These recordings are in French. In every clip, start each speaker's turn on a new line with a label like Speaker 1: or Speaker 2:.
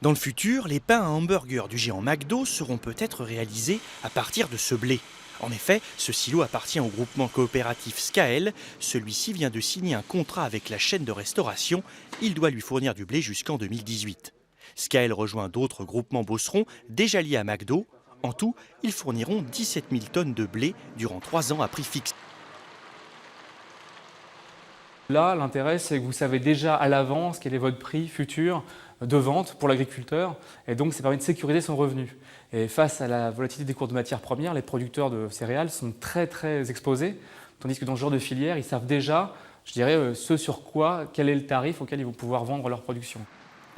Speaker 1: Dans le futur, les pains à hamburger du géant McDo seront peut-être réalisés à partir de ce blé. En effet, ce silo appartient au groupement coopératif Scael. Celui-ci vient de signer un contrat avec la chaîne de restauration. Il doit lui fournir du blé jusqu'en 2018. Scael rejoint d'autres groupements bosserons déjà liés à McDo. En tout, ils fourniront 17 000 tonnes de blé durant 3 ans à prix fixe.
Speaker 2: Là, l'intérêt, c'est que vous savez déjà à l'avance quel est votre prix futur de vente pour l'agriculteur, et donc ça permet de sécuriser son revenu. Et face à la volatilité des cours de matières premières, les producteurs de céréales sont très exposés, tandis que dans ce genre de filière, ils savent déjà, je dirais, ce sur quoi, quel est le tarif auquel ils vont pouvoir vendre leur production.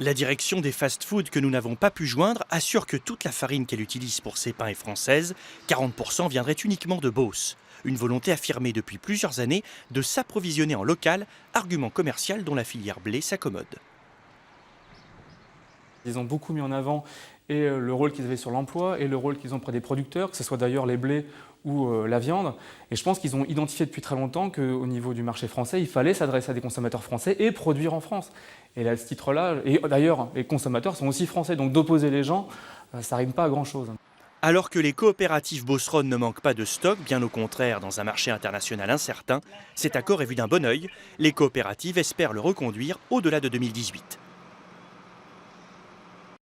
Speaker 1: La direction des fast-foods que nous n'avons pas pu joindre assure que toute la farine qu'elle utilise pour ses pains est française. 40% viendrait uniquement de Beauce. Une volonté affirmée depuis plusieurs années de s'approvisionner en local, argument commercial dont la filière blé s'accommode.
Speaker 2: Ils ont beaucoup mis en avant et le rôle qu'ils avaient sur l'emploi et le rôle qu'ils ont auprès des producteurs, que ce soit d'ailleurs les blés ou la viande. Et je pense qu'ils ont identifié depuis très longtemps qu'au niveau du marché français, il fallait s'adresser à des consommateurs français et produire en France. Et à ce titre-là, et d'ailleurs, les consommateurs sont aussi français, donc d'opposer les gens, ça rime pas à grand-chose.
Speaker 1: Alors que les coopératives bosseronnes ne manquent pas de stock, bien au contraire dans un marché international incertain, cet accord est vu d'un bon œil. Les coopératives espèrent le reconduire au-delà de 2018.